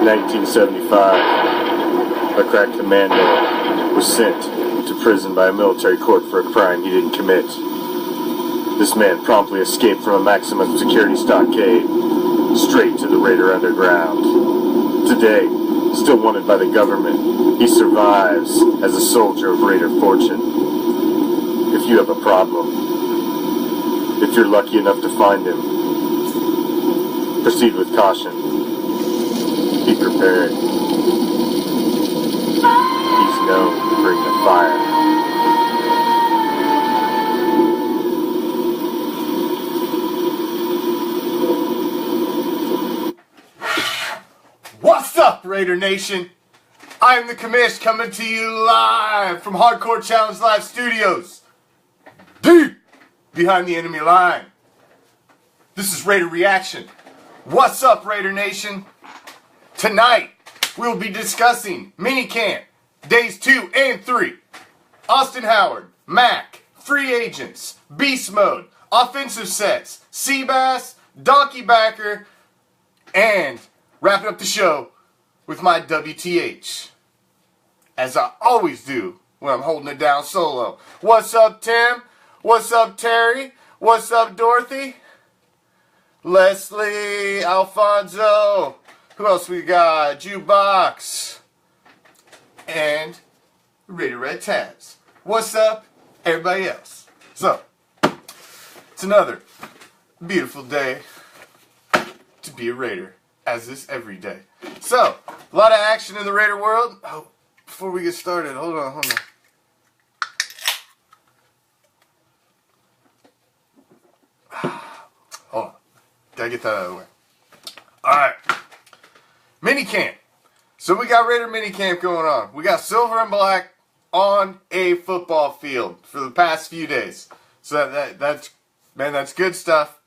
1975, a crack commando was sent to prison by a military court for a crime he didn't commit. This man promptly escaped from a maximum security stockade straight to the Raider underground. Today, still wanted by the government, he survives as a soldier of Raider fortune. If you have a problem, if you're lucky enough to find him, proceed with caution. Be prepared. He's known to bring the fire. What's up, Raider Nation? I'm the commish coming to you live from Hardcore Challenge Live Studios, deep behind the enemy line. This is Raider Reaction. What's up, Raider Nation? Tonight, we'll be discussing minicamp, days 2 and 3. Austin Howard, Mack, free agents, BeastMode, offensive sets, Seabass, donkey backer, and wrapping up the show with my WTH, as I always do when I'm holding it down solo. What's up, Tim? What's up, Terry? What's up, Dorothy? Leslie, Alfonso, who else we got? Jukebox, and Raider Red Tabs. What's up, everybody else? So, it's another beautiful day to be a Raider, as is every day. So, a lot of action in the Raider world. Oh, before we get started, hold on. Hold on. Gotta get that out of the way. Alright. Minicamp. So we got Raider minicamp going on. We got silver and black on a football field for the past few days. So that's good stuff.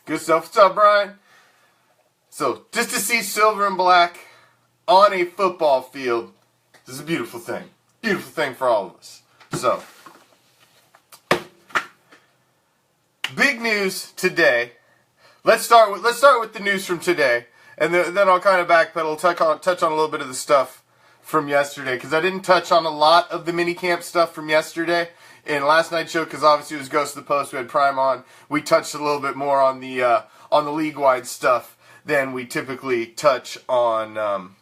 Good stuff. What's up, Brian? So just to see silver and black on a football field is a beautiful thing. Beautiful thing for all of us. So big news today. Let's start with the news from today, and then I'll kind of backpedal, touch on a little bit of the stuff from yesterday, because I didn't touch on a lot of the minicamp stuff from yesterday in last night's show, because obviously it was Ghost of the Post. We had Prime on. We touched a little bit more on the league-wide stuff than we typically touch on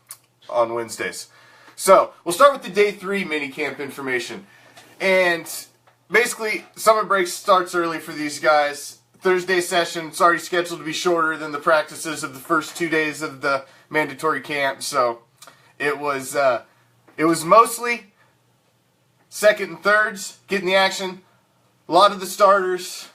Wednesdays. So we'll start with the day 3 minicamp information, and basically summer break starts early for these guys. Thursday session, it's already scheduled to be shorter than the practices of the first 2 days of the mandatory camp, so it was mostly second and thirds getting the action. A lot of the starters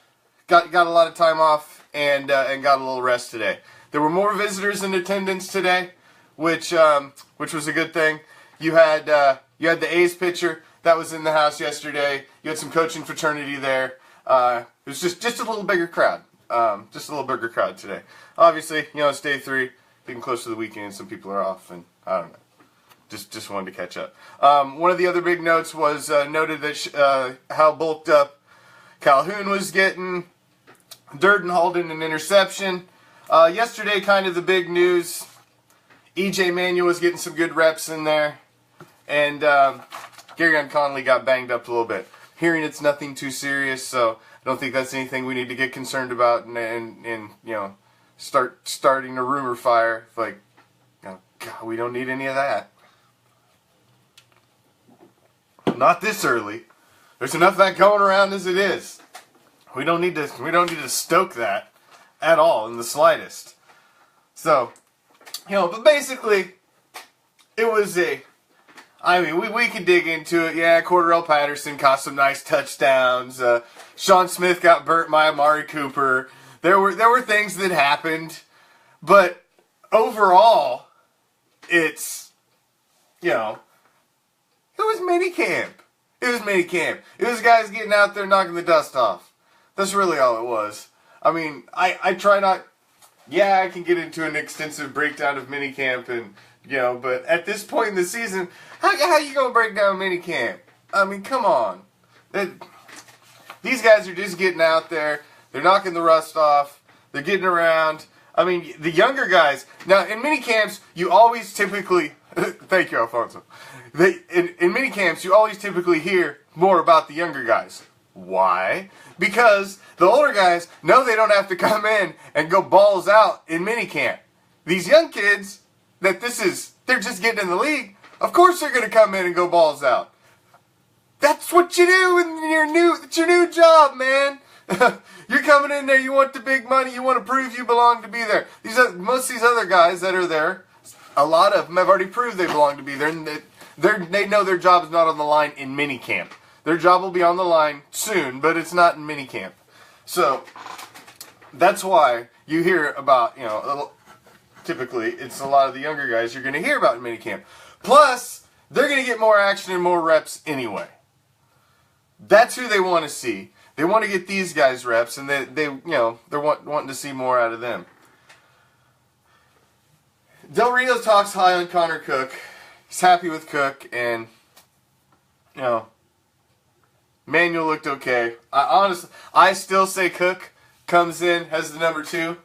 got a lot of time off and got a little rest today. There were more visitors in attendance today, which was a good thing. You had the A's pitcher that was in the house yesterday. You had some coaching fraternity there. It was just a little bigger crowd. Just a little bigger crowd today. Obviously, it's day 3, getting close to the weekend. Some people are off, and I don't know. Just wanted to catch up. One of the other big notes was noted that how bulked up Calhoun was getting. Durden hauled in an interception. Yesterday, kind of the big news. E.J. Manuel was getting some good reps in there, and Garyon Conley got banged up a little bit. Hearing it's nothing too serious, so I don't think that's anything we need to get concerned about and starting a rumor fire. Like, God, we don't need any of that. Not this early. There's enough of that going around as it is. We don't need to stoke that at all in the slightest. So, but basically, it was we could dig into it. Yeah, Cordarrelle Patterson caught some nice touchdowns. Sean Smith got burnt by Amari Cooper. There were things that happened, but overall, it's it was minicamp. It was minicamp. It was guys getting out there knocking the dust off. That's really all it was. I mean, I try not. Yeah, I can get into an extensive breakdown of minicamp and. But at this point in the season, how you gonna break down minicamp? I mean, come on. These guys are just getting out there. They're knocking the rust off. They're getting around. I mean, the younger guys, now in mini camps, you always typically, thank you, Alfonso. In mini camps, you always typically hear more about the younger guys. Why? Because the older guys know they don't have to come in and go balls out in mini camp. These young kids, they're just getting in the league, of course they're going to come in and go balls out. That's what you do when it's your new job, man. You're coming in there, you want the big money, you want to prove you belong to be there. Most of these other guys that are there, a lot of them have already proved they belong to be there, and they know their job is not on the line in minicamp. Their job will be on the line soon, but it's not in minicamp. So, that's why you hear about, typically, it's a lot of the younger guys you're going to hear about in minicamp. Plus, they're going to get more action and more reps anyway. That's who they want to see. They want to get these guys reps, and they're wanting to see more out of them. Del Rio talks high on Connor Cook. He's happy with Cook, and Manuel looked okay. I still say Cook comes in, has the number 2.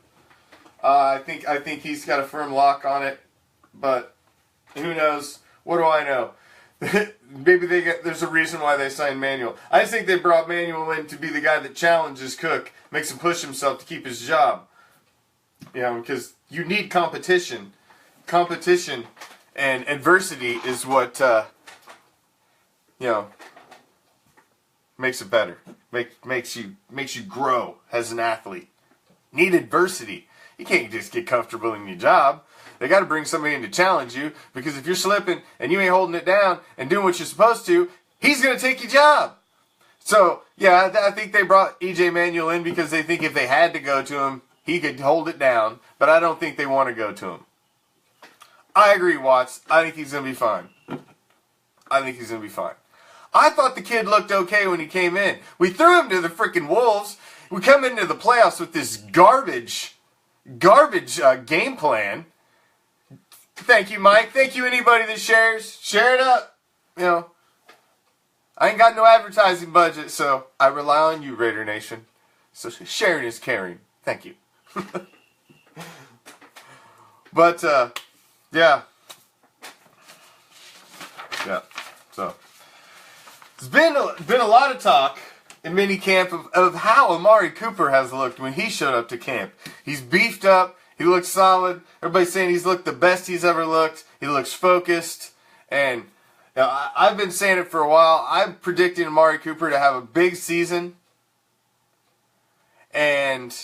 I think he's got a firm lock on it, but who knows? What do I know? Maybe there's a reason why they signed Manuel. I just think they brought Manuel in to be the guy that challenges Cook, makes him push himself to keep his job. Because you need competition. Competition and adversity is what makes it better. Makes you grow as an athlete. Need adversity. You can't just get comfortable in your job. They got to bring somebody in to challenge you, because if you're slipping and you ain't holding it down and doing what you're supposed to, he's going to take your job. So, yeah, I think they brought E.J. Manuel in because they think if they had to go to him, he could hold it down, but I don't think they want to go to him. I agree, Watts. I think he's going to be fine. I thought the kid looked okay when he came in. We threw him to the freaking Wolves. We come into the playoffs with this garbage game plan. Thank you, Mike. Thank you, anybody that shares. Share it up. I ain't got no advertising budget, so I rely on you, Raider Nation. So sharing is caring. Thank you. But, yeah. So, there's been a lot of talk in minicamp of how Amari Cooper has looked when he showed up to camp. He's beefed up. He looks solid. Everybody's saying he's looked the best he's ever looked. He looks focused. And I've been saying it for a while. I'm predicting Amari Cooper to have a big season. And,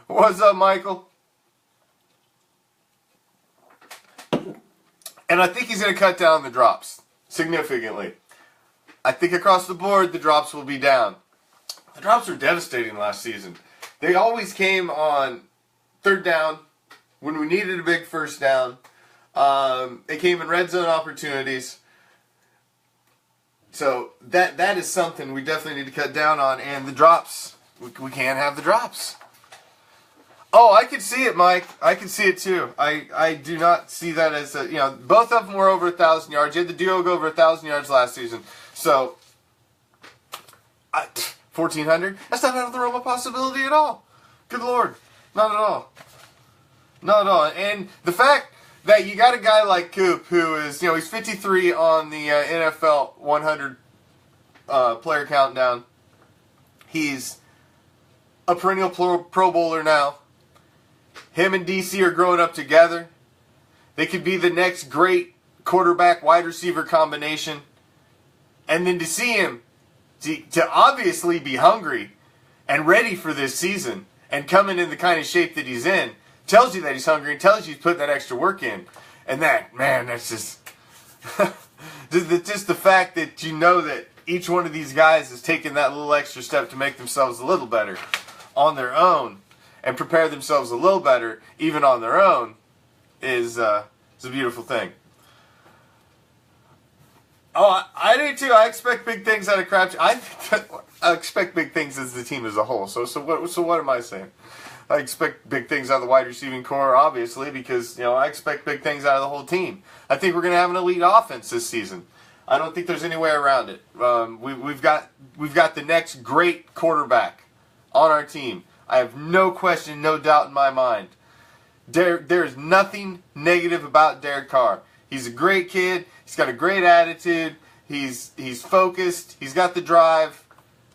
what's up, Michael? And I think he's going to cut down the drops significantly. I think across the board, the drops will be down. The drops were devastating last season. They always came on third down when we needed a big first down. They came in red zone opportunities. So that is something we definitely need to cut down on. And the drops, we can't have the drops. Oh, I can see it, Mike. I can see it too. I do not see that as both of them were over 1,000 yards. You had the duo go over 1,000 yards last season. So, 1,400? That's not out of the realm of possibility at all. Good Lord. Not at all. Not at all. And the fact that you got a guy like Coop who is, he's 53 on the NFL 100 player countdown. He's a perennial Pro Bowler now. Him and DC are growing up together. They could be the next great quarterback wide receiver combination. And then to see him to obviously be hungry and ready for this season and coming in the kind of shape that he's in tells you that he's hungry and tells you he's putting that extra work in. And that's just just the fact that that each one of these guys is taking that little extra step to make themselves a little better on their own and prepare themselves a little better even on their own is a beautiful thing. Oh, I do too. I expect big things out of Crabtree. I expect big things as the team as a whole. So what am I saying? I expect big things out of the wide receiving core, obviously, because I expect big things out of the whole team. I think we're going to have an elite offense this season. I don't think there's any way around it. We've got the next great quarterback on our team. I have no question, no doubt in my mind. There is nothing negative about Derek Carr. He's a great kid. He's got a great attitude. He's focused. He's got the drive.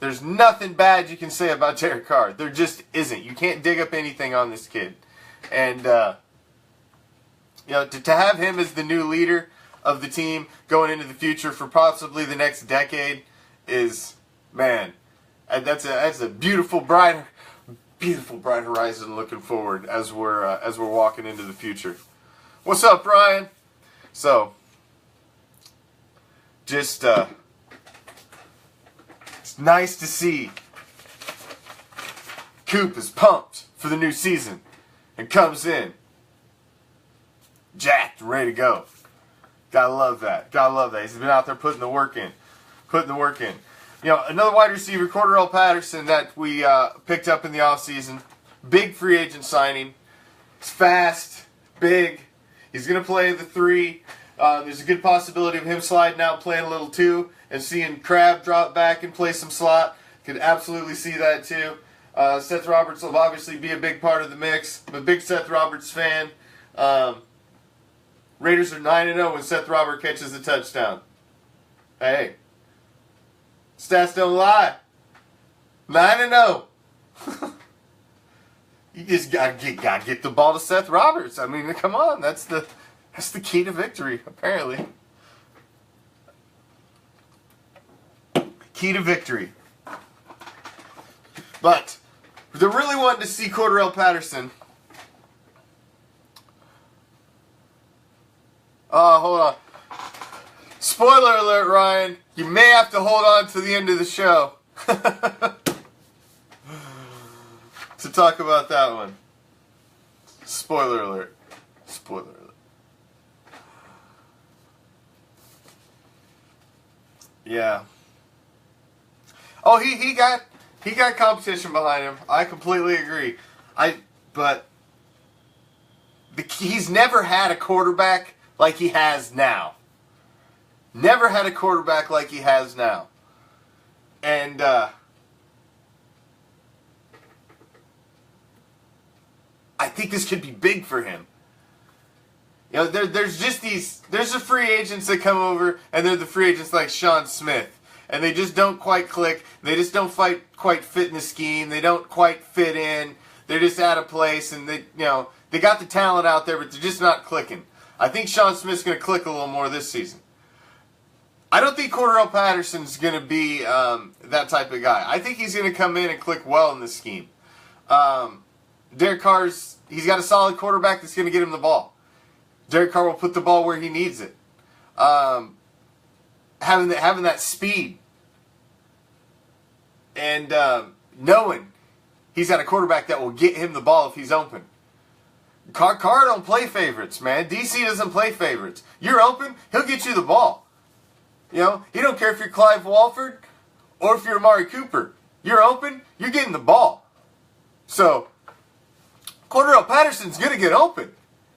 There's nothing bad you can say about Derek Carr. There just isn't. You can't dig up anything on this kid. And to have him as the new leader of the team going into the future for possibly the next decade is, man, that's a beautiful bright horizon looking forward as we're walking into the future. What's up, Brian? So, just it's nice to see Coop is pumped for the new season and comes in jacked, ready to go. Gotta love that. Gotta love that. He's been out there putting the work in. Another wide receiver, Cordarrelle Patterson, that we picked up in the offseason. Big free agent signing. He's fast, big. He's going to play the 3. There's a good possibility of him sliding out, playing a little 2, and seeing Crab drop back and play some slot. Could absolutely see that too. Seth Roberts will obviously be a big part of the mix. I'm a big Seth Roberts fan. Raiders are 9-0 when Seth Roberts catches a touchdown. Hey. Stats don't lie. 9-0. You just gotta get the ball to Seth Roberts. I mean, come on, that's the key to victory, apparently. Key to victory. But they're really wanting to see Cordarrelle Patterson. Hold on. Spoiler alert, Ryan. You may have to hold on to the end of the show to talk about that one. Spoiler alert. Spoiler alert. Yeah. Oh, he got competition behind him. I completely agree. But he's never had a quarterback like he has now. Never had a quarterback like he has now. And I think this could be big for him. There's the free agents that come over, and they're the free agents like Sean Smith. And they just don't quite click. They just don't quite fit in the scheme. They don't quite fit in. They're just out of place, and they got the talent out there, but they're just not clicking. I think Sean Smith's going to click a little more this season. I don't think Cordarrelle Patterson's going to be that type of guy. I think he's going to come in and click well in this scheme. Derek Carr's, he's got a solid quarterback that's going to get him the ball. Derek Carr will put the ball where he needs it. Having that speed and knowing he's got a quarterback that will get him the ball if he's open. Carr don't play favorites, man. DC doesn't play favorites. You're open, he'll get you the ball. He don't care if you're Clive Walford or if you're Amari Cooper. You're open, you're getting the ball. So, Cordarrelle Patterson's going to get open.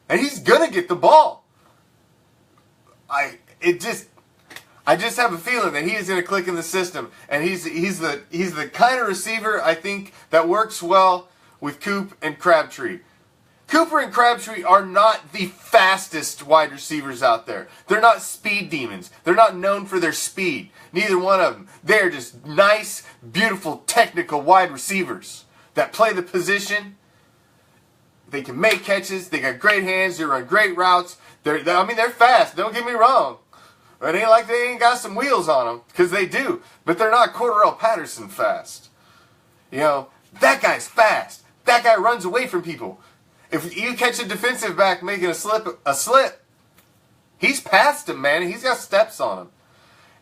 And he's going to get the ball. I just have a feeling that he is going to click in the system. And he's the kind of receiver, I think, that works well with Coop and Crabtree. Cooper and Crabtree are not the fastest wide receivers out there. They're not speed demons. They're not known for their speed. Neither one of them. They're just nice, beautiful, technical wide receivers that play the position. They can make catches. They got great hands. They run great routes. They're fast. Don't get me wrong. It ain't like they ain't got some wheels on them, because they do. But they're not Cordarrelle Patterson fast. That guy's fast. That guy runs away from people. If you catch a defensive back making a slip, he's past him, man. He's got steps on him.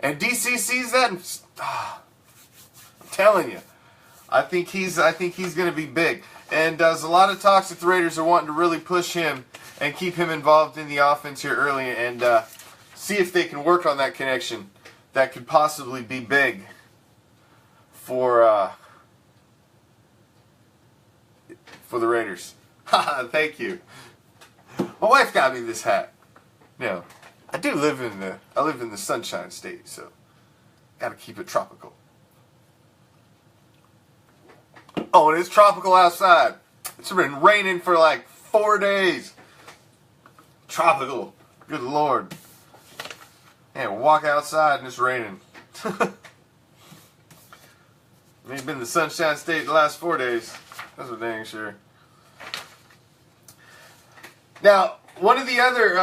And DC sees that, and I'm telling you, I think he's going to be big. And there's a lot of talks that the Raiders are wanting to really push him and keep him involved in the offense here early, and see if they can work on that connection that could possibly be big for the Raiders. Thank you. My wife got me this hat. I live in the Sunshine State, so gotta keep it tropical. Oh, and it's tropical outside. It's been raining for like 4 days. Tropical. Good Lord. Man, walk outside and it's raining. It's been the Sunshine State the last 4 days. That's for dang sure. Now, one of the other,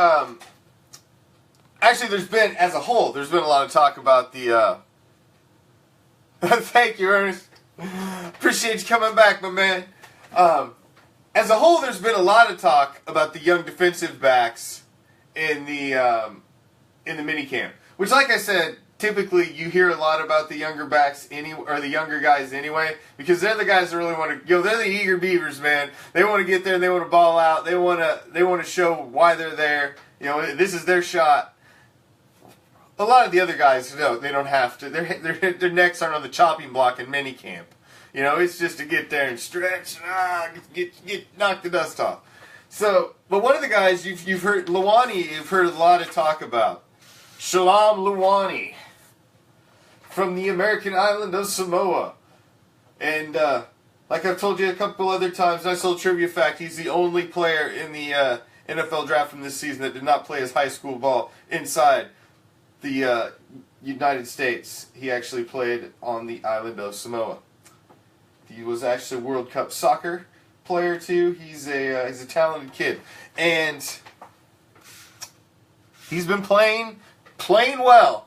actually there's been, as a whole, there's been a lot of talk about the, thank you, Ernest. Appreciate you coming back, my man. As a whole, there's been a lot of talk about the young defensive backs in the minicamp. Which, like I said, typically you hear a lot about the younger backs or the younger guys anyway, because they're the guys that really want to. They're the eager beavers, man. They want to get there. They want to ball out. They want to show why they're there. This is their shot. A lot of the other guys, no, they don't have to. Their necks aren't on the chopping block in minicamp. It's just to get there and stretch and get knock the dust off. So, but one of the guys you've heard, Luwani, you've heard a lot of talk about. Shalom Luwani from the American island of Samoa. And like I've told you a couple other times, nice little trivia fact, he's the only player in the NFL draft from this season that did not play his high school ball inside the United States. He actually played on the island of Samoa. He was actually a World Cup soccer player too. He's a talented kid, and he's been playing well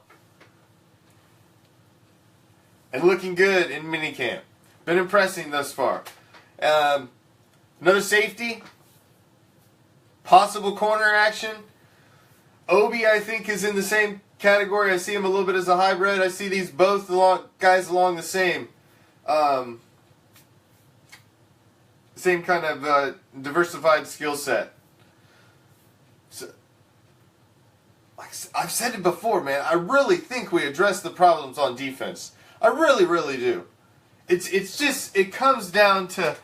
and looking good in minicamp. Been impressing thus far. Another safety, possible corner action. Obi, I think, is in the same category. I see him a little bit as a hybrid. I see these both guys along the same kind of diversified skill set. So, like I've said it before, man. I really think we address the problems on defense. I really, really do. It's just, it comes down to,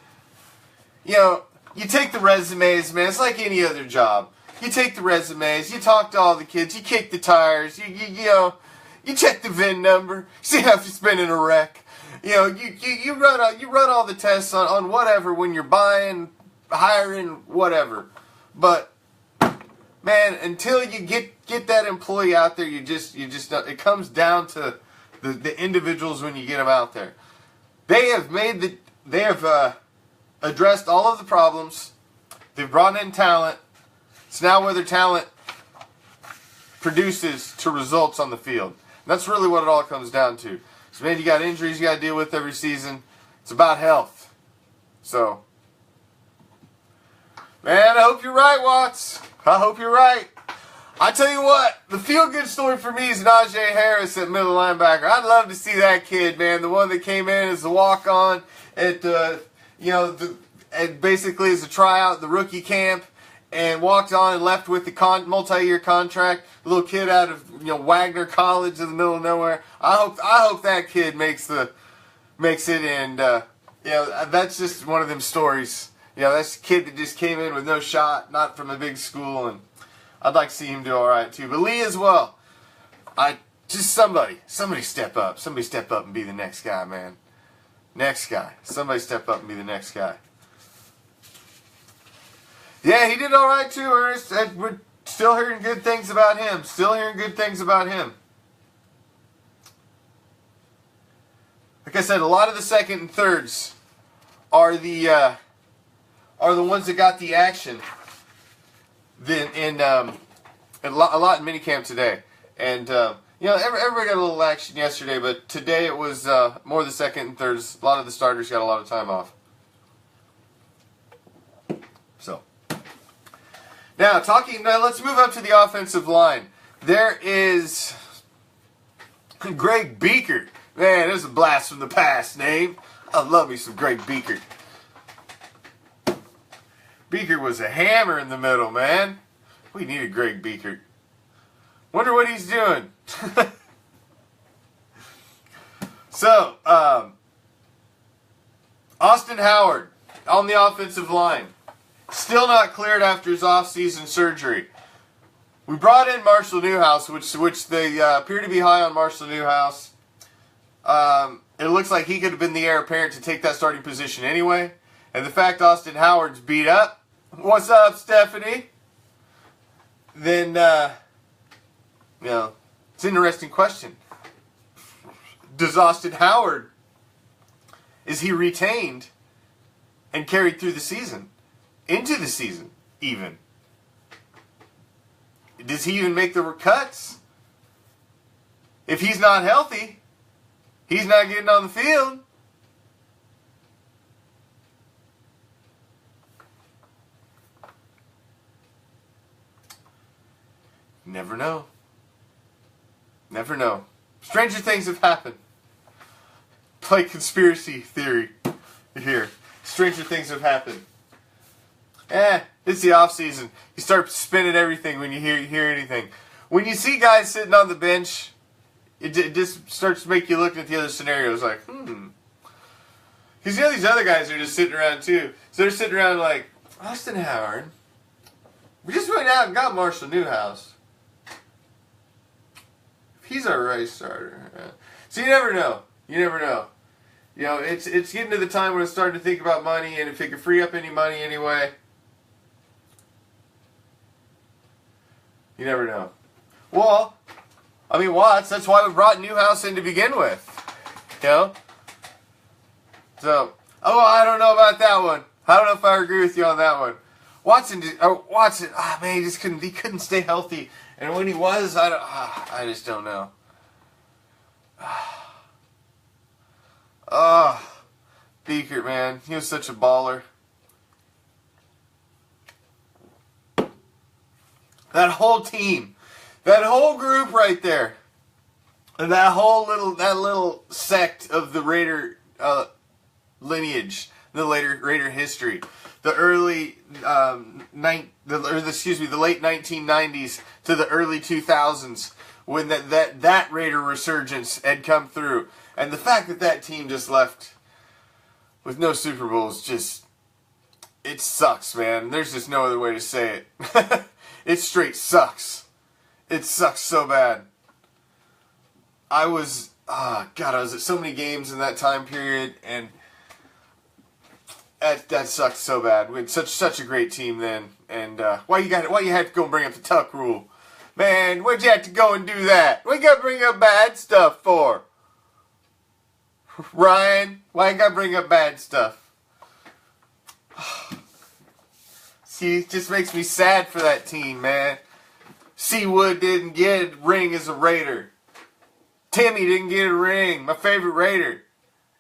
you take the resumes, man. It's like any other job. You take the resumes, you talk to all the kids, you kick the tires, you check the VIN number, see if it's been in a wreck. You run all the tests on whatever when you're buying, hiring, whatever. But man, until you get that employee out there, you just it comes down to the individuals when you get them out there. They have addressed all of the problems. They've brought in talent. It's now whether talent produces to results on the field. And that's really what it all comes down to. So, man, you got injuries you got to deal with every season. It's about health. So, man, I hope you're right, Watts. I hope you're right. I tell you what, the feel-good story for me is Najee Harris at middle linebacker. I'd love to see that kid, man. The one that came in as the walk-on at, basically as a tryout, the rookie camp, and walked on and left with the multi-year contract. A little kid out of Wagner College in the middle of nowhere. I hope that kid makes it, and that's just one of them stories. That's a kid that just came in with no shot, not from a big school, and I'd like to see him do all right too. But Lee as well. Somebody step up. Somebody step up and be the next guy, man. Next guy. Somebody step up and be the next guy. Yeah, he did all right too, Ernest. We're still hearing good things about him. Like I said, a lot of the second and thirds are the ones that got the action. A lot in minicamp today, and everybody got a little action yesterday, but today it was more the second and thirds. A lot of the starters got a lot of time off. So now let's move up to the offensive line. There is Greg Beaker. Man, there's a blast from the past name. I love me some Greg Beaker. Beaker was a hammer in the middle, man. We needed Greg Beaker. Wonder what he's doing. So, Austin Howard on the offensive line. Still not cleared after his off-season surgery. We brought in Marshall Newhouse, which they appear to be high on Marshall Newhouse. It looks like he could have been the heir apparent to take that starting position anyway. And the fact Austin Howard's beat up, what's up, Stephanie? Then, you know, it's an interesting question. Does Austin Howard, is he retained and carried through the season? Into the season, even? Does he even make the cuts? If he's not healthy, he's not getting on the field. Never know. Never know. Stranger things have happened. Play conspiracy theory here. Stranger things have happened. It's the off season. You start spinning everything when you hear anything. When you see guys sitting on the bench, it just starts to make you look at the other scenarios like, Because you know these other guys are just sitting around too. So they're sitting around like, Austin Howard. We just went out and got Marshall Newhouse. He's our right starter. So you never know. You never know. You know, it's getting to the time where it's starting to think about money, and if it can free up any money anyway, you never know. Well, I mean, Watts, that's why we brought Newhouse in to begin with. You know? So, I don't know about that one. I don't know if I agree with you on that one. Watson, man, he couldn't stay healthy. And when he was, I just don't know. Beaker, man, he was such a baller. That whole team, that whole group right there, and that little sect of the Raider lineage, the later Raider history, the late 1990s to the early 2000s, when that Raider resurgence had come through, and the fact that team just left with no Super Bowls, it sucks, man. There's just no other way to say it. It straight sucks. It sucks so bad. I was at so many games in that time period, and that sucked so bad. We had such a great team then, and why you had to go and bring up the tuck rule, man? Why'd you have to go and do that? What you got to bring up bad stuff for, Ryan? Why you got to bring up bad stuff? See, it just makes me sad for that team, man. Seawood didn't get a ring as a Raider. Timmy didn't get a ring. My favorite Raider,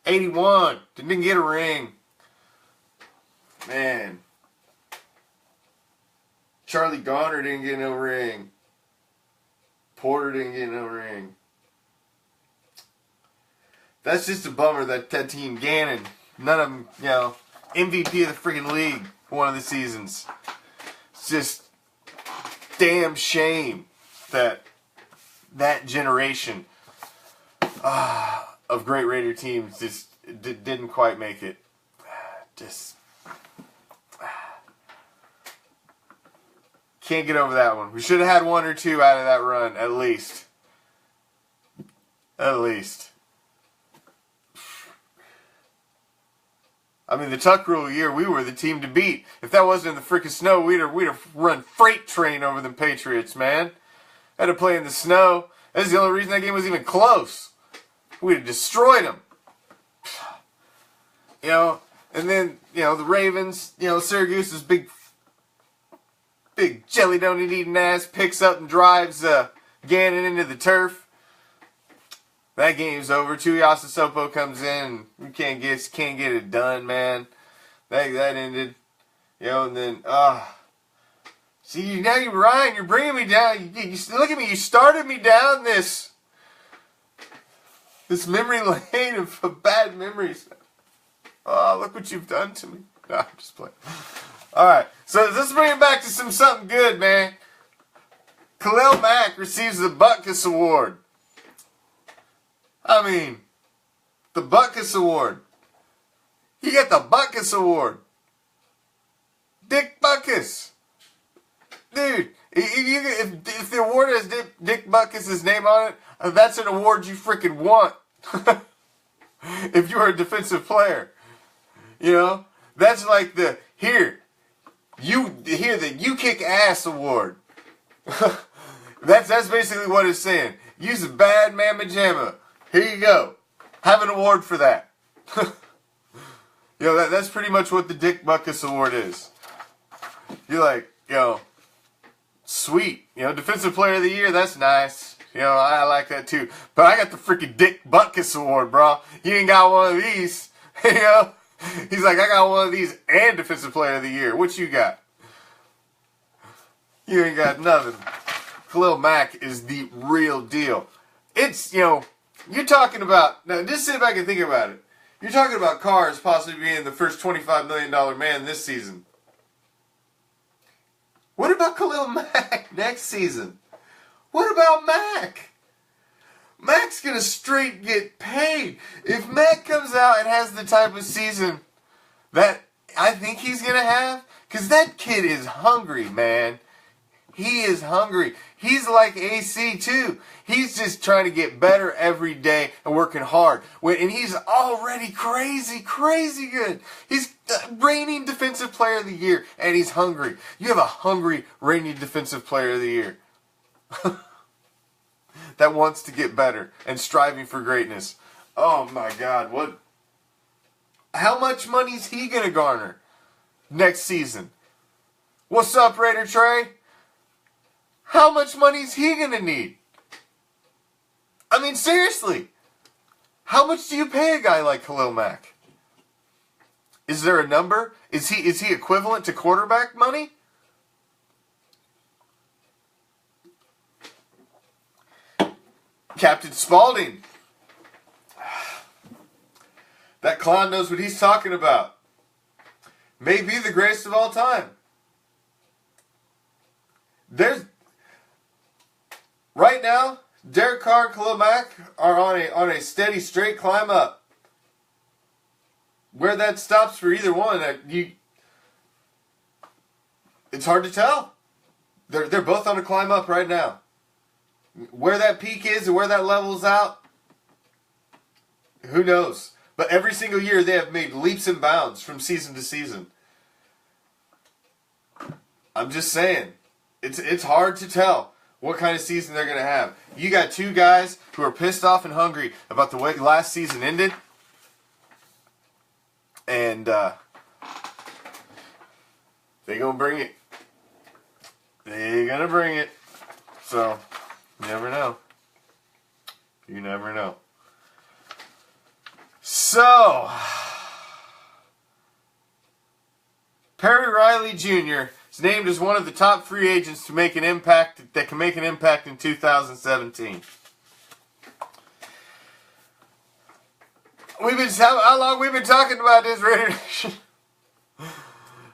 81, didn't get a ring. Man. Charlie Garner didn't get no ring. Porter didn't get no ring. That's just a bummer that team, Gannon, none of them, MVP of the freaking league for one of the seasons. It's just damn shame that generation of great Raider teams just didn't quite make it. Can't get over that one. We should have had one or two out of that run, at least. At least. I mean, the tuck rule year, we were the team to beat. If that wasn't in the frickin' snow, we'd have run freight train over them Patriots, man. Had to play in the snow. That's the only reason that game was even close. We'd have destroyed them. And then, the Ravens, Syracuse's big jelly donut eating ass picks up and drives Gannon into the turf. That game's over. Tuiasosopo comes in. We can't get it done, man. That ended. And then see, now Ryan, you're bringing me down. You look at me. You started me down this memory lane of bad memories. Oh, look what you've done to me. No, I'm just playing. All right, so let's bring it back to something good, man. Khalil Mack receives the Butkus Award. I mean, the Butkus Award. He got the Butkus Award. Dick Butkus. Dude, If the award has Dick Butkus' name on it, that's an award you freaking want. If you're a defensive player, you know, that's like the the you kick ass award. That's basically what it's saying. Use a bad mamma jamma. Here you go. Have an award for that. You know, that's pretty much what the Dick Butkus Award is. You're like, you know, sweet. You know, Defensive Player of the Year, that's nice. You know, I like that too. But I got the freaking Dick Butkus Award, bro. You ain't got one of these. You know? He's like, I got one of these and Defensive Player of the Year. What you got? You ain't got nothing. Khalil Mack is the real deal. It's, you know, you're talking about, now just sit back and think about it. You're talking about Carr as possibly being the first $25 million man this season. What about Khalil Mack next season? What about Mack? Mack's going to straight get paid. If Mack comes out and has the type of season that I think he's going to have, because that kid is hungry, man. He is hungry. He's like AC too. He's just trying to get better every day and working hard. And he's already crazy good. He's reigning Defensive Player of the Year, and he's hungry. You have a hungry reigning Defensive Player of the Year that wants to get better and striving for greatness. Oh my God, what? How much money is he gonna garner next season? What's up, Raider Trey? How much money is he going to need? I mean, seriously. How much do you pay a guy like Khalil Mack? Is there a number? Is he equivalent to quarterback money? Captain Spaulding. That clown knows what he's talking about. May be the greatest of all time. Right now, Derek Carr and Khalil Mack are on a steady, straight climb up. Where that stops for either one, it's hard to tell. They're both on a climb up right now. Where that peak is and where that levels out, who knows? But every single year they have made leaps and bounds from season to season. I'm just saying, it's hard to tell what kind of season they're going to have. You got two guys who are pissed off and hungry about the way last season ended. And they're going to bring it. They're going to bring it. So, you never know. You never know. So, Perry Riley Jr. is named as one of the top free agents to make an impact that can make an impact in 2017. How long we've been talking about this, Raider Nation?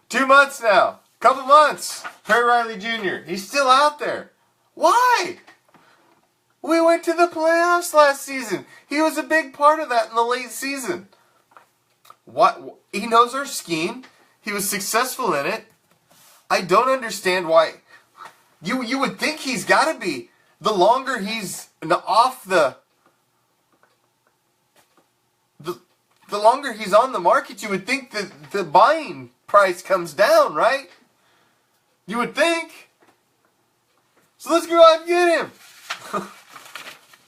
2 months now. Couple months. Perry Riley Jr. He's still out there. Why? We went to the playoffs last season. He was a big part of that in the late season. What? He knows our scheme. He was successful in it. I don't understand why. You would think he's got to be. The longer he's off the longer he's on the market, you would think that the buying price comes down, right? You would think. So let's go out and get him.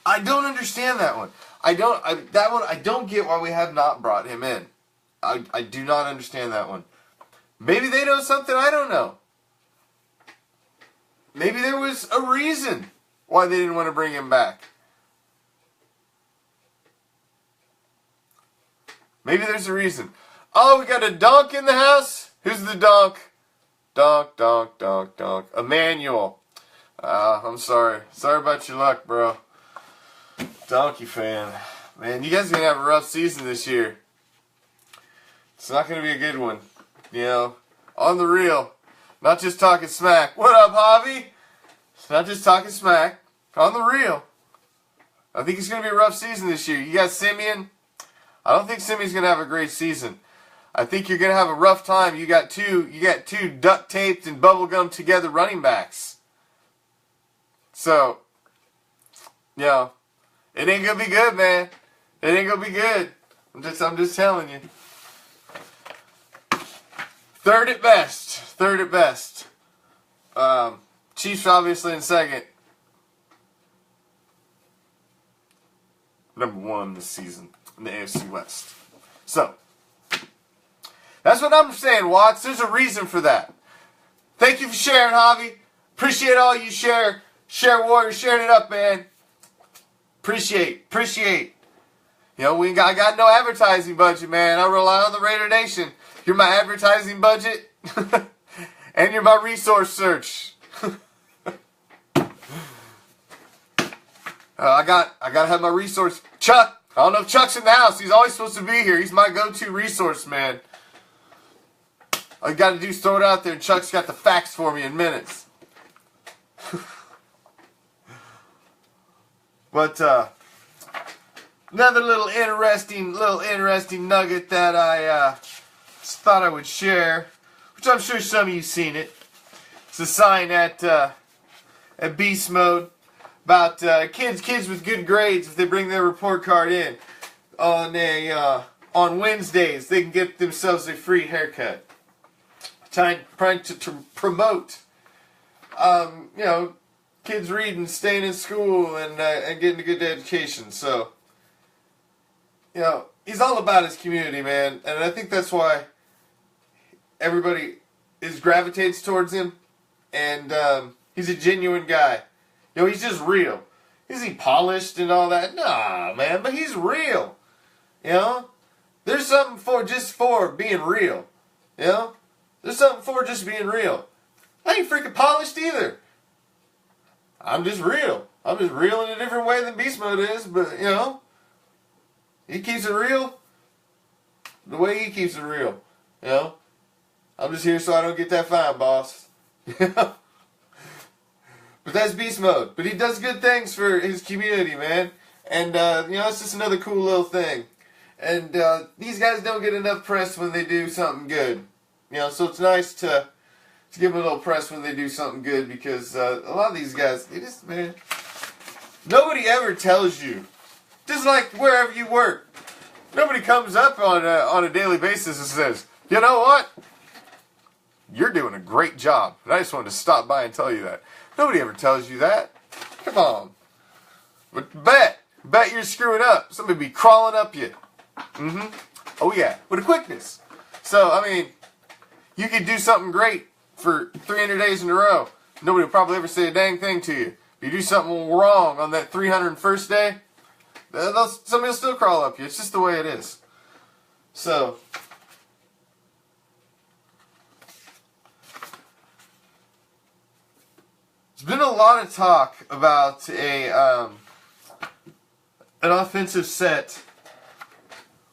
I don't understand that one. I don't get why we have not brought him in. I do not understand that one. Maybe they know something I don't know. Maybe there was a reason why they didn't want to bring him back. Maybe there's a reason. Oh, we got a donk in the house? Who's the donk? Donk, donk, donk, donk. Emmanuel. I'm sorry. Sorry about your luck, bro. Donkey fan. Man, you guys are going to have a rough season this year. It's not going to be a good one. You know, on the real. Not just talking smack. What up, Javi? It's not just talking smack. On the real. I think it's going to be a rough season this year. You got Simeon. I don't think Simeon's going to have a great season. I think you're going to have a rough time. You got two duct taped and bubblegum together running backs. So, you know, it ain't gonna be good, man. It ain't gonna be good. I'm just telling you. Third at best. Third at best. Chiefs obviously in second. Number 1 this season in the AFC West. So, that's what I'm saying, Watts. There's a reason for that. Thank you for sharing, Javi. Appreciate all you share warriors, sharing it up, man. Appreciate. You know, I got no advertising budget, man. I rely on the Raider Nation. You're my advertising budget, and you're my resource search. I gotta have my resource. Chuck, I don't know if Chuck's in the house. He's always supposed to be here. He's my go-to resource, man. All you gotta do is throw it out there, and Chuck's got the facts for me in minutes. But another little interesting nugget that I just thought I would share, which I'm sure some of you've seen it. It's a sign at BeastMode about kids with good grades, if they bring their report card in on Wednesdays, they can get themselves a free haircut. Trying to promote, you know, kids reading, staying in school, and getting a good education. So, you know, he's all about his community, man, and I think that's why everybody gravitates towards him. And he's a genuine guy. You know, he's just real. Is he polished and all that? Nah, man, but he's real. You know, there's something for being real. You know, there's something for just being real. I ain't freaking polished either. I'm just real. I'm just real in a different way than BeastMode is, but, you know, he keeps it real the way he keeps it real. You know, I'm just here so I don't get that fine, boss. You know? But that's BeastMode. But he does good things for his community, man. And, you know, it's just another cool little thing. And these guys don't get enough press when they do something good. You know, so it's nice to give them a little press when they do something good, because a lot of these guys, they just, man, nobody ever tells you. Just like wherever you work. Nobody comes up on a daily basis and says, you know what? You're doing a great job. And I just wanted to stop by and tell you that. Nobody ever tells you that. Come on. But bet you're screwing up. Somebody be crawling up you. Oh yeah, with a quickness. So, I mean, you could do something great for 300 days in a row. Nobody will probably ever say a dang thing to you. If you do something wrong on that 301st day, somebody will still crawl up you. It's just the way it is. So, there's been a lot of talk about an offensive set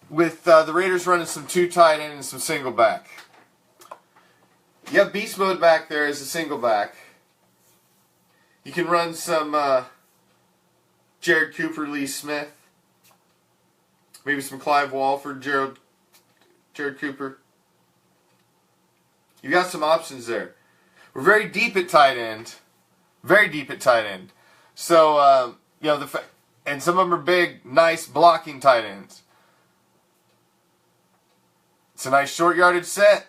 with the Raiders running some 2 tight end and some single back. You have BeastMode back there as a single back. You can run some Jared Cooper, Lee Smith. Maybe some Clive Walford, Jared Cooper. You got some options there. We're very deep at tight end. Very deep at tight end. So, you know, and some of them are big, nice blocking tight ends. It's a nice short yardage set,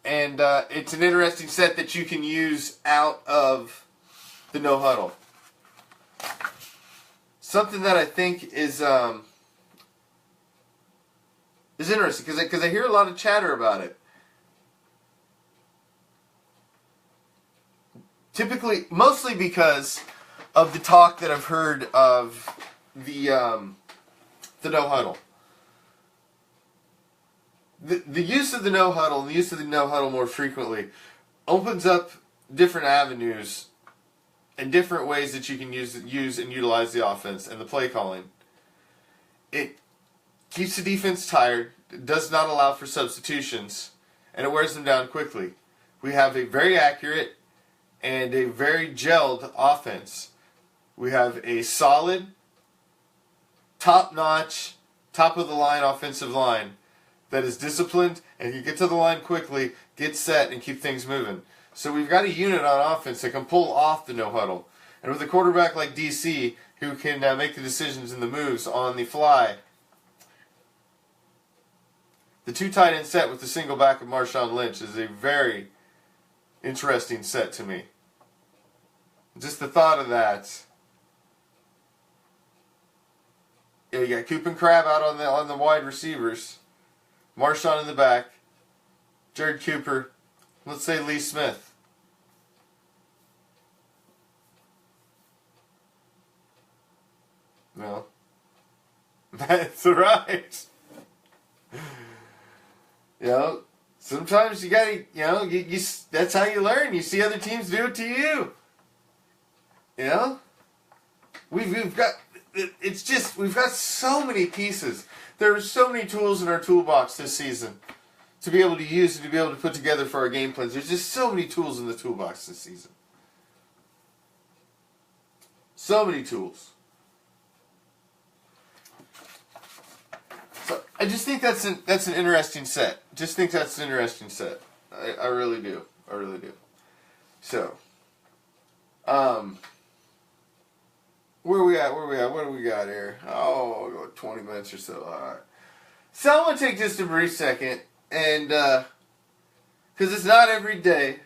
and it's an interesting set that you can use out of the no huddle. Something that I think is interesting, because I hear a lot of chatter about it. Typically, mostly because of the talk that I've heard of the no huddle. The use of the no huddle and the use of the no huddle more frequently opens up different avenues and different ways that you can use and utilize the offense and the play calling. It keeps the defense tired, it does not allow for substitutions, and it wears them down quickly. We have a very accurate and a very gelled offense. We have a solid, top-notch, top-of-the-line offensive line that is disciplined and can get to the line quickly, get set, and keep things moving. So we've got a unit on offense that can pull off the no huddle. And with a quarterback like DC, who can make the decisions and the moves on the fly, the two tight end set with the single back of Marshawn Lynch is a very interesting set to me. Just the thought of that. Yeah, you got Coop and Crab out on the wide receivers, Marshawn in the back, Jared Cooper, let's say Lee Smith. No. That's right. You know, sometimes you gotta, you know, you that's how you learn. You see other teams do it to you. You know? We've got, it's just, we've got so many pieces. There are so many tools in our toolbox this season to be able to use and to be able to put together for our game plans. There's just so many tools in the toolbox this season. So many tools. So I just think that's an interesting set. Just think that's an interesting set. I really do. I really do. So, where are we at? What do we got here? Oh, I'll go 20 minutes or so. Alright. So I'm going to take just a brief second, and, because it's not every day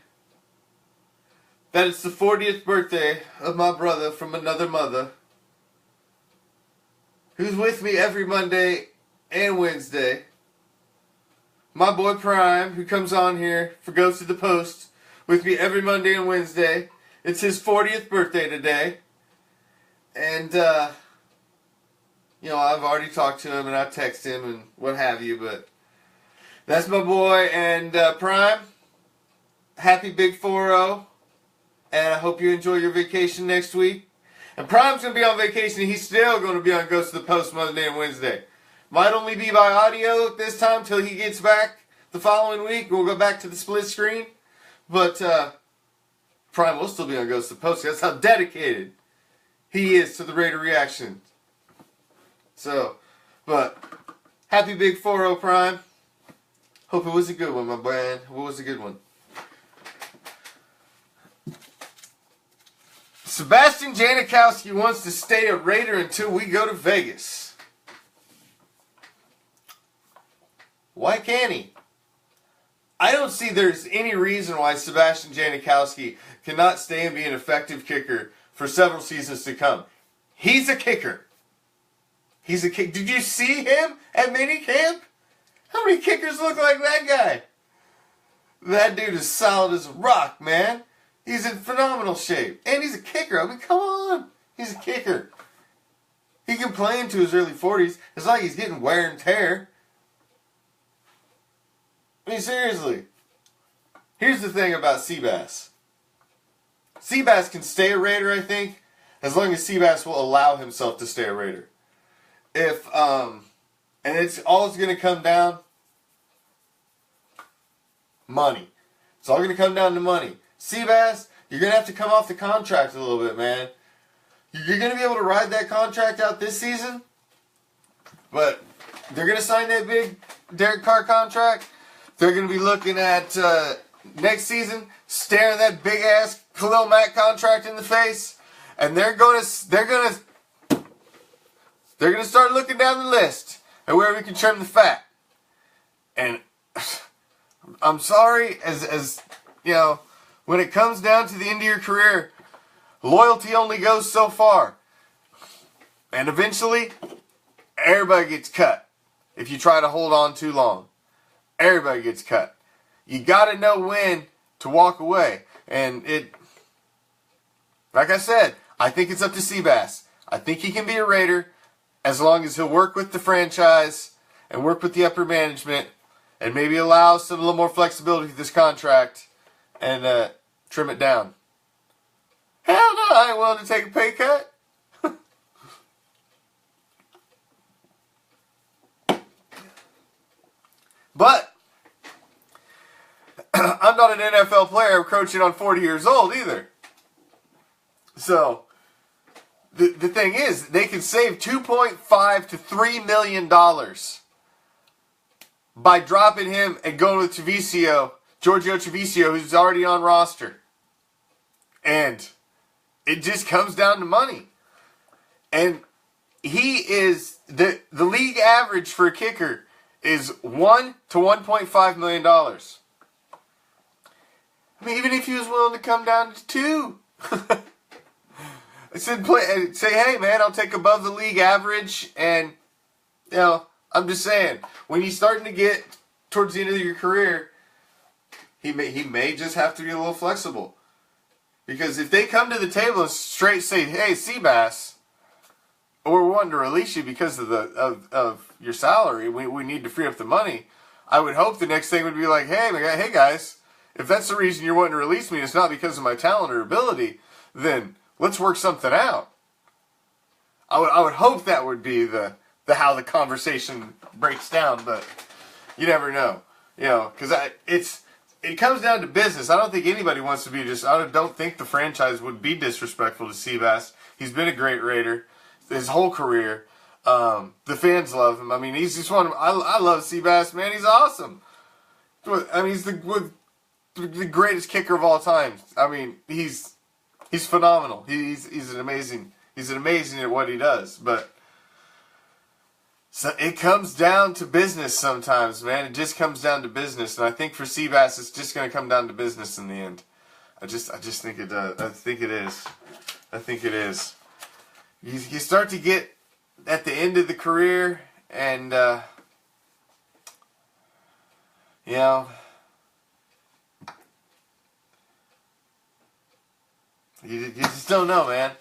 that it's the 40th birthday of my brother from another mother, who's with me every Monday and Wednesday. My boy Prime, who comes on here for Goes to the Post with me every Monday and Wednesday. It's his 40th birthday today. And, you know, I've already talked to him and I've texted him and what have you, but that's my boy. And Prime, happy Big 4-0. And I hope you enjoy your vacation next week. And Prime's going to be on vacation. He's still going to be on Goes to the Post Monday and Wednesday. Might only be by audio this time till he gets back the following week. We'll go back to the split screen. But Prime will still be on Goes to the Post. That's how dedicated he is to the Raider reaction. So, but happy Big 4-0, Prime. Hope it was a good one, my man. It was a good one. Sebastian Janikowski wants to stay a Raider until we go to Vegas. Why can't he? I don't see there's any reason why Sebastian Janikowski cannot stay and be an effective kicker for several seasons to come. He's a kicker. He's a kicker. Did you see him at minicamp? How many kickers look like that guy? That dude is solid as a rock, man. He's in phenomenal shape. And he's a kicker. I mean, come on. He's a kicker. He can play into his early 40s. It's like he's getting wear and tear. I mean, seriously. Here's the thing about Seabass. Seabass can stay a Raider, I think, as long as Seabass will allow himself to stay a Raider. If, and it's all it's going to come down, money. It's all going to come down to money. Seabass, you're going to have to come off the contract a little bit, man. You're going to be able to ride that contract out this season, but they're going to sign that big Derek Carr contract. They're going to be looking at next season, staring that big ass Khalil Mack contract in the face, and they're going to start looking down the list at where we can trim the fat. And I'm sorry, as you know, when it comes down to the end of your career, loyalty only goes so far, and eventually, everybody gets cut if you try to hold on too long. Everybody gets cut. You got to know when to walk away. And like I said, I think it's up to Seabass. I think he can be a Raider as long as he'll work with the franchise and work with the upper management and maybe allow some a little more flexibility to this contract and trim it down. Hell no, I ain't willing to take a pay cut. But I'm not an NFL player approaching on 40 years old either. So the thing is, they can save $2.5 to $3 million by dropping him and going with Giorgio Treviso, who's already on roster. And it just comes down to money. And he is, the league average for a kicker is $1 to $1.5 million. I mean, even if he was willing to come down to 2. I said, say, hey, man, I'll take above the league average. And, you know, I'm just saying, when you're starting to get towards the end of your career, he may just have to be a little flexible. Because if they come to the table and straight say, hey, Seabass, we're wanting to release you because of of your salary, we need to free up the money, I would hope the next thing would be like, hey guys, if that's the reason you're wanting to release me, and it's not because of my talent or ability, then let's work something out. I would hope that would be the how the conversation breaks down, but you never know. You know, because it comes down to business. I don't think anybody wants to be I don't think the franchise would be disrespectful to Seabass. He's been a great Raider his whole career. The fans love him. I mean, he's just one of them. I love Seabass, man. He's awesome. I mean, he's the greatest kicker of all time. I mean, he's phenomenal. He's amazing at what he does. But so it comes down to business sometimes, man. It just comes down to business, and I think for Seabass, it's just going to come down to business in the end. I just think it does. I think it is. You start to get at the end of the career, and you know, you just don't know, man.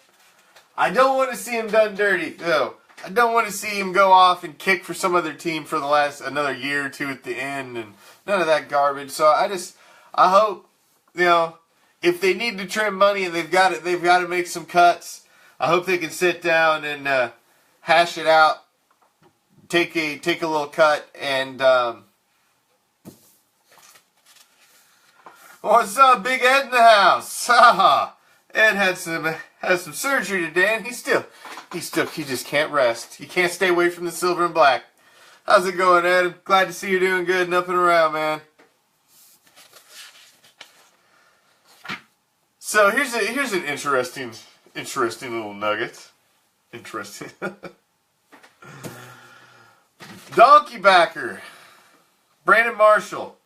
I don't want to see him done dirty, though. I don't want to see him go off and kick for some other team for another year or two at the end, and none of that garbage. So I hope, you know, if they need to trim money and they've got to make some cuts, I hope they can sit down and hash it out, take a little cut, and what's up, Big Ed in the house? Ed had some surgery today, and he just can't rest. He can't stay away from the silver and black. How's it going, Ed? Glad to see you doing good and up and around, man. So here's an interesting little nugget. Interesting. Donkey backer Brandon Marshall.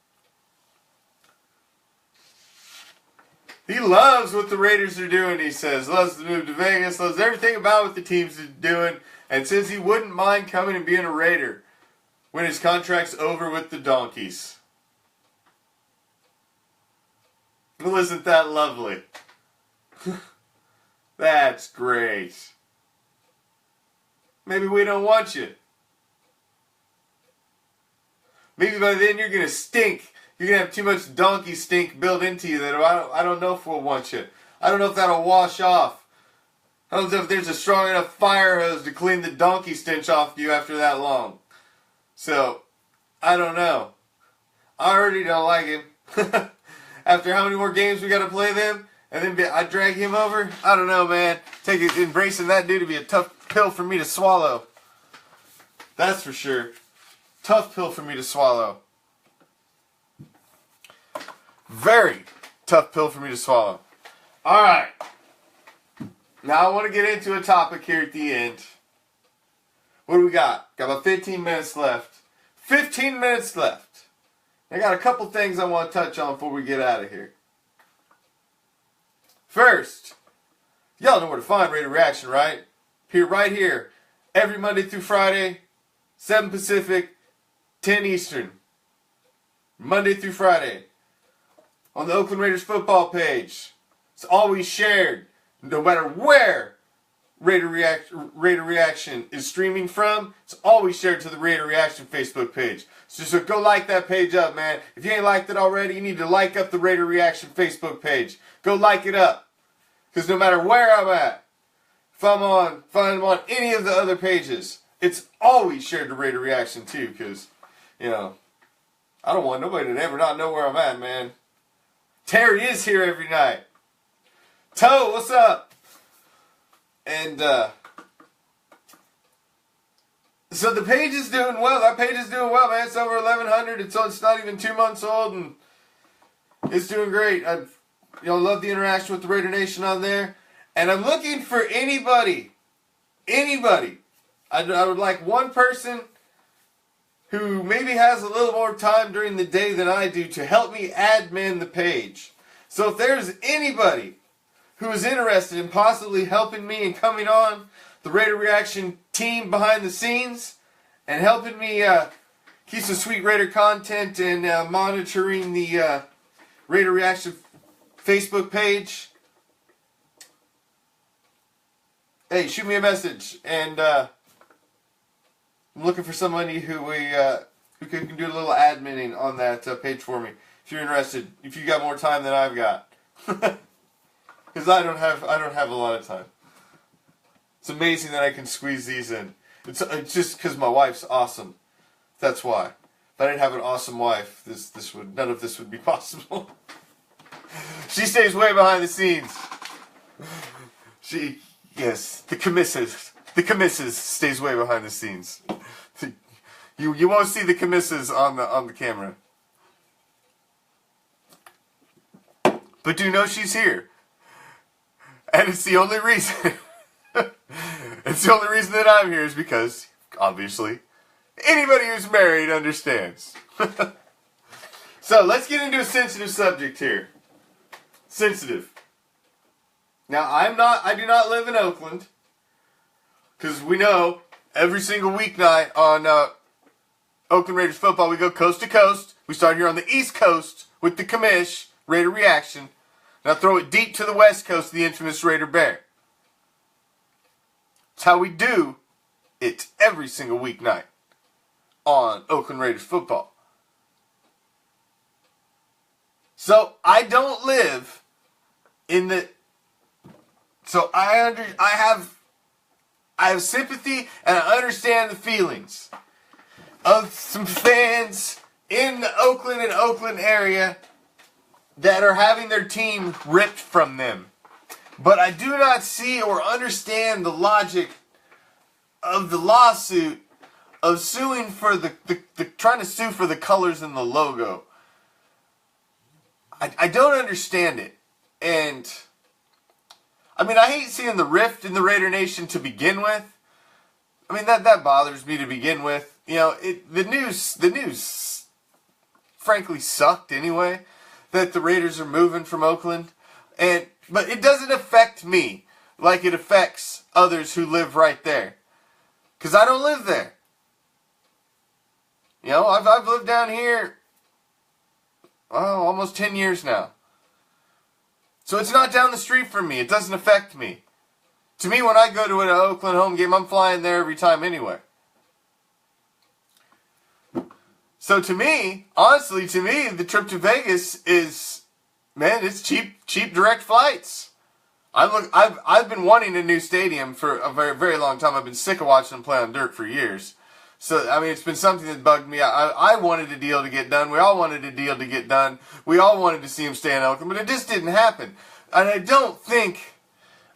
He loves what the Raiders are doing, he says. Loves the move to Vegas, loves everything about what the team's doing, and says he wouldn't mind coming and being a Raider when his contract's over with the Donkeys. Well, isn't that lovely? That's great. Maybe we don't want you. Maybe by then you're going to stink. You're going to have too much donkey stink built into you that I don't know if we'll want you. I don't know if that'll wash off. I don't know if there's a strong enough fire hose to clean the donkey stench off you after that long. So, I don't know. I already don't like him. After how many more games we got to play them, and then I drag him over? I don't know, man. Embracing that dude to be a tough pill for me to swallow. That's for sure. Tough pill for me to swallow. Very tough pill for me to swallow. Alright. Now I want to get into a topic here at the end. What do we got? Got about 15 minutes left. 15 minutes left. I got a couple things I want to touch on before we get out of here. First, y'all know where to find Raider Reaction, right? Right here. Every Monday through Friday, 7 Pacific, 10 Eastern. Monday through Friday. On the Oakland Raiders football page. It's always shared. No matter where Raider Reaction is streaming from, it's always shared to the Raider Reaction Facebook page. So go like that page up, man. If you ain't liked it already, you need to like up the Raider Reaction Facebook page. Go like it up. Because no matter where I'm at, if I'm on any of the other pages, it's always shared to Raider Reaction too. Because, you know, I don't want nobody to ever not know where I'm at, man. Terry is here every night. Toe, what's up? And, so the page is doing well. That page is doing well, man. It's over 1,100. It's not even 2 months old, and it's doing great. I love the interaction with the Raider Nation on there. And I'm looking for anybody. I would like one person who maybe has a little more time during the day than I do to help me admin the page. So if there's anybody who is interested in possibly helping me and coming on the Raider Reaction team behind the scenes and helping me keep some sweet Raider content and monitoring the Raider Reaction Facebook page, hey, shoot me a message. And I'm looking for somebody who can do a little adminning on that page for me. If you're interested, if you got more time than I've got, because I don't have a lot of time. It's amazing that I can squeeze these in. It's just because my wife's awesome. That's why. If I didn't have an awesome wife, none of this would be possible. She stays way behind the scenes. Yes, the commisses stays way behind the scenes. You won't see the commisses on the camera. But do know she's here. And it's the only reason. It's the only reason that I'm here is because, obviously, anybody who's married understands. So, let's get into a sensitive subject here. Sensitive. Now, I do not live in Oakland. Because we know, every single weeknight on Oakland Raiders football, we go coast to coast. We start here on the East Coast with the commish, Raider Reaction. Now throw it deep to the West Coast, the infamous Raider Bear. It's how we do it every single weeknight on Oakland Raiders football. So I don't live in the. So I have sympathy and I understand the feelings of some fans in the Oakland and Oakland area that are having their team ripped from them. But I do not see or understand the logic of the lawsuit of suing for the trying to sue for the colors and the logo. I don't understand it. And I mean, I hate seeing the rift in the Raider Nation to begin with. I mean, that bothers me to begin with. You know, the news frankly sucked anyway, that the Raiders are moving from Oakland. But it doesn't affect me like it affects others who live right there. Because I don't live there. You know, I've lived down here, almost 10 years now. So it's not down the street from me. It doesn't affect me. To me, when I go to an Oakland home game, I'm flying there every time anyway. So to me, honestly, the trip to Vegas is, man, it's cheap direct flights. I've been wanting a new stadium for a very, very long time. I've been sick of watching them play on dirt for years. So, I mean, it's been something that bugged me. I wanted a deal to get done. We all wanted a deal to get done. We all wanted to see him stay in Oakland, but it just didn't happen. And I don't think,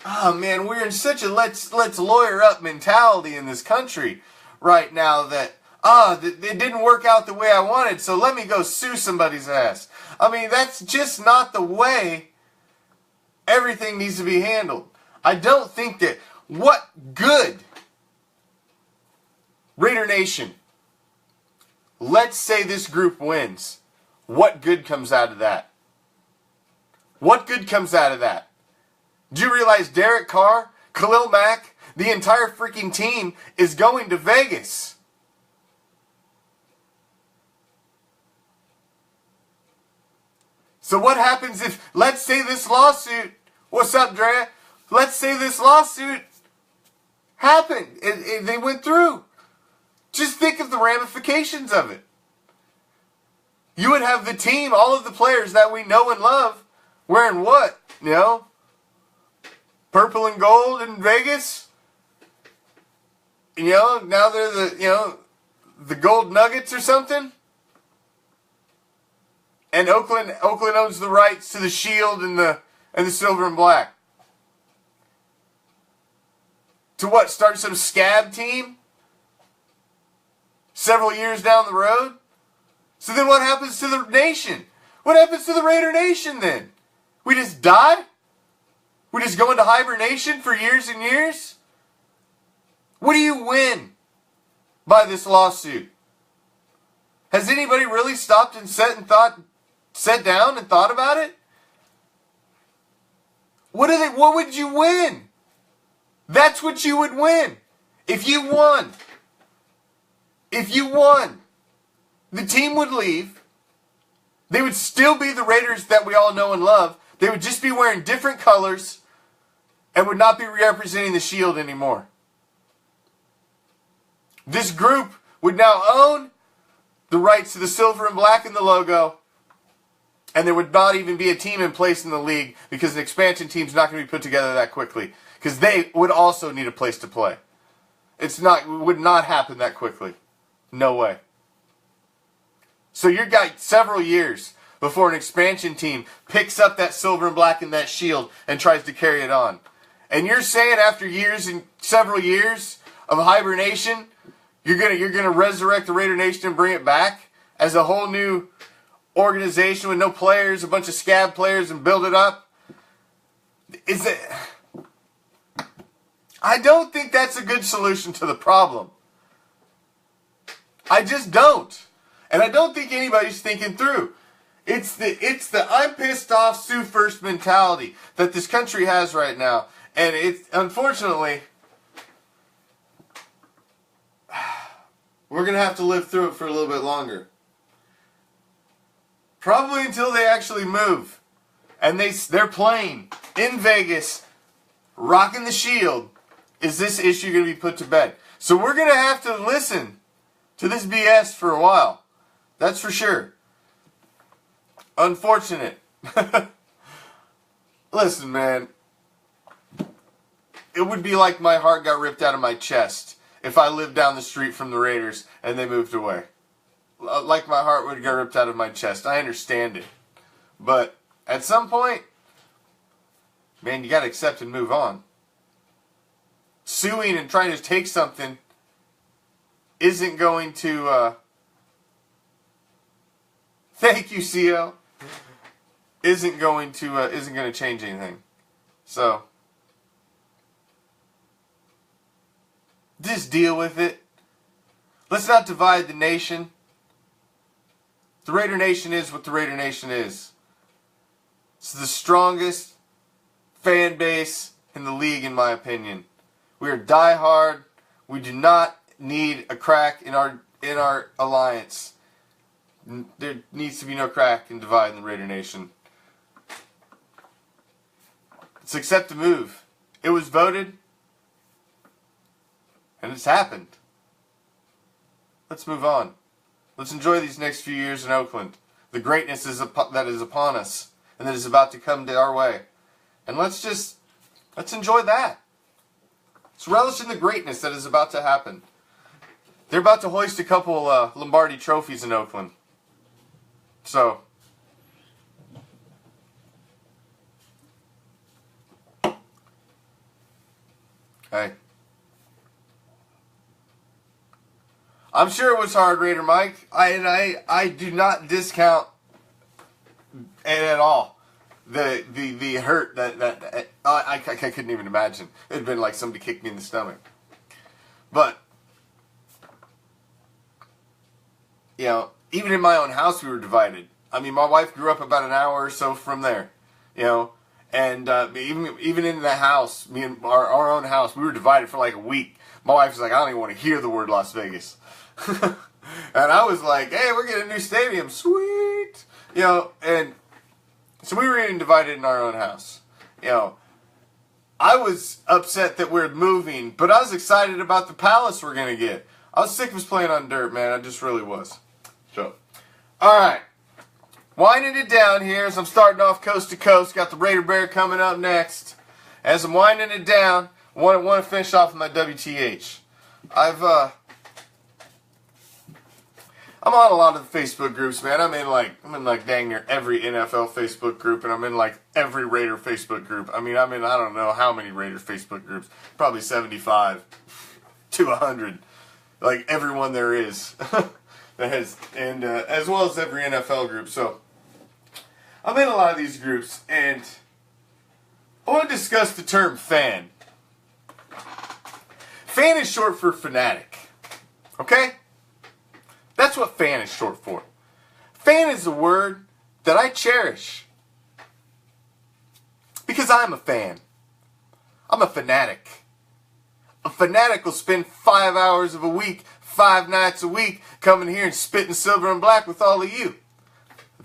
oh man, we're in such a let's lawyer up mentality in this country right now that, it didn't work out the way I wanted, so let me go sue somebody's ass. I mean, that's just not the way everything needs to be handled. I don't think that, what good, Raider Nation, let's say this group wins. What good comes out of that? What good comes out of that? Do you realize Derek Carr, Khalil Mack, the entire freaking team is going to Vegas? So what happens if, let's say this lawsuit, what's up, Drea? Let's say this lawsuit happened. They went through. Just think of the ramifications of it. You would have the team, all of the players that we know and love, wearing what? You know? Purple and gold in Vegas? You know, now they're the gold nuggets or something? And Oakland owns the rights to the shield and the silver and black. To what? Start some scab team? Several years down the road? So then what happens to the nation? What happens to the Raider Nation then? We just die? We just go into hibernation for years and years? What do you win by this lawsuit? Has anybody really stopped and sat down and thought about it? What would you win? That's what you would win. If you won. If you won. The team would leave. They would still be the Raiders that we all know and love. They would just be wearing different colors and would not be representing the shield anymore. This group would now own the rights to the silver and black in the logo, and there would not even be a team in place in the league because an expansion team's not going to be put together that quickly because they would also need a place to play. It would not happen that quickly. No way. So you've got several years before an expansion team picks up that silver and black and that shield and tries to carry it on. And you're saying after years and several years of hibernation, you're gonna resurrect the Raider Nation and bring it back as a whole new organization with no players, a bunch of scab players, and build it up? I don't think that's a good solution to the problem. I just don't. And I don't think anybody's thinking through. It's the I'm pissed off, sue first mentality that this country has right now. And it's, unfortunately, we're going to have to live through it for a little bit longer. Probably until they actually move. And they're playing in Vegas, rocking the shield. Is this issue going to be put to bed? So we're going to have to listen to this BS for a while. That's for sure. Unfortunate. Listen, man. It would be like my heart got ripped out of my chest if I lived down the street from the Raiders and they moved away. Like my heart would get ripped out of my chest. I understand it. But at some point, man, you got to accept and move on. Suing and trying to take something isn't going to... thank you, CO. Isn't going to change anything. So just deal with it. Let's not divide the nation. The Raider Nation is what the Raider Nation is. It's the strongest fan base in the league, in my opinion. We are diehard. We do not need a crack in our alliance. There needs to be no crack and divide in the Raider Nation. Let's accept the move. It was voted, and it's happened. Let's move on. Let's enjoy these next few years in Oakland. The greatness that is upon us and that is about to come to our way. And let's enjoy that. Let's relish in the greatness that is about to happen. They're about to hoist a couple Lombardi trophies in Oakland. So, hey. I'm sure it was hard, Raider Mike. I do not discount it at all. The hurt that I couldn't even imagine. It'd been like somebody kicked me in the stomach. But you know, even in my own house, we were divided. I mean, my wife grew up about an hour or so from there. You know, and even in the house, me and our own house, we were divided for like a week. My wife was like, I don't even want to hear the word Las Vegas. And I was like, hey, we're getting a new stadium. Sweet. You know, and so we were even divided in our own house. You know, I was upset that we're moving, but I was excited about the palace we're going to get. I was sick of us playing on dirt, man. I just really was. So, alright. Winding it down here as I'm starting off coast to coast. Got the Raider Bear coming up next. As I'm winding it down, I want to finish off with my WTH. I'm on a lot of the Facebook groups, man. I'm in like dang near every NFL Facebook group, and I'm in like every Raider Facebook group. I mean, I'm in I don't know how many Raider Facebook groups. Probably 75 to 100. Like everyone there is. That has, and as well as every NFL group. So I'm in a lot of these groups, and boy, want to discuss the term fan. Fan is short for fanatic. Okay? That's what fan is short for. Fan is a word that I cherish. Because I'm a fan. I'm a fanatic. A fanatic will spend 5 hours of a week, 5 nights a week, coming here and spitting silver and black with all of you.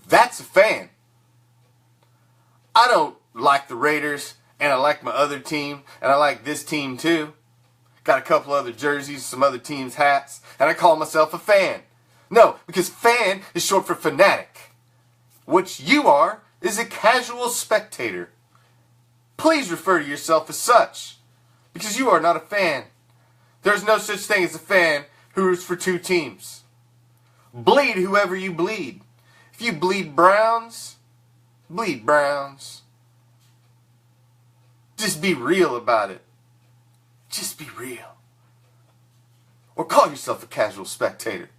That's a fan. I don't like the Raiders, and I like my other team, and I like this team too. Got a couple other jerseys, some other teams' hats, and I call myself a fan. No, because fan is short for fanatic. What you are is a casual spectator. Please refer to yourself as such, because you are not a fan. There's no such thing as a fan who roots for two teams. Bleed whoever you bleed. If you bleed Browns, bleed Browns. Just be real about it. Just be real. Or call yourself a casual spectator.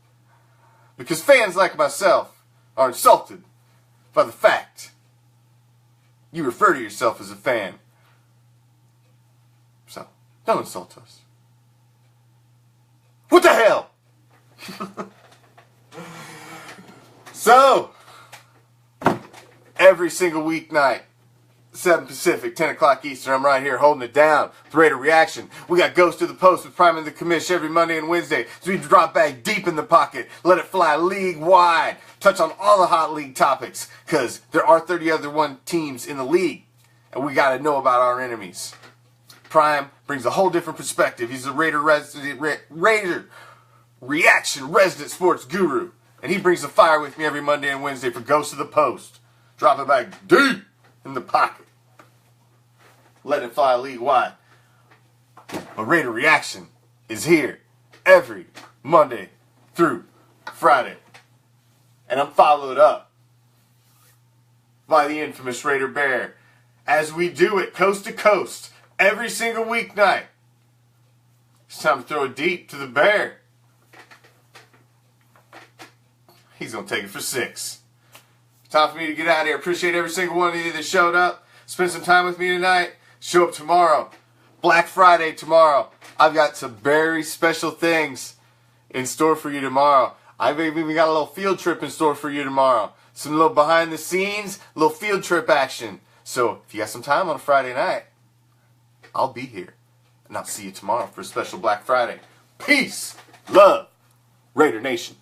Because fans like myself are insulted by the fact you refer to yourself as a fan. So, don't insult us. What the hell? So, every single weeknight, 7 Pacific, 10 o'clock Eastern, I'm right here holding it down with RAIDER ReACTION. We got Ghost to the Post with Prime and the Commish every Monday and Wednesday. So we drop back deep in the pocket, let it fly league-wide, touch on all the hot league topics, because there are 30 other teams in the league, and we got to know about our enemies. Prime brings a whole different perspective. He's a RAIDER ReACTIon resident sports guru, and he brings the fire with me every Monday and Wednesday for Ghost to the Post. Drop it back deep in the pocket. Let it fly league-wide. But RAIDER ReACTIon is here every Monday through Friday. And I'm followed up by the infamous Raider Bear as we do it coast to coast every single weeknight. It's time to throw it deep to the bear. He's going to take it for 6. Time for me to get out of here. Appreciate every single one of you that showed up. Spend some time with me tonight. Show up tomorrow. Black Friday tomorrow. I've got some very special things in store for you tomorrow. I've even got a little field trip in store for you tomorrow. Some little behind the scenes, little field trip action. So if you got some time on a Friday night, I'll be here. And I'll see you tomorrow for a special Black Friday. Peace, love, Raider Nation.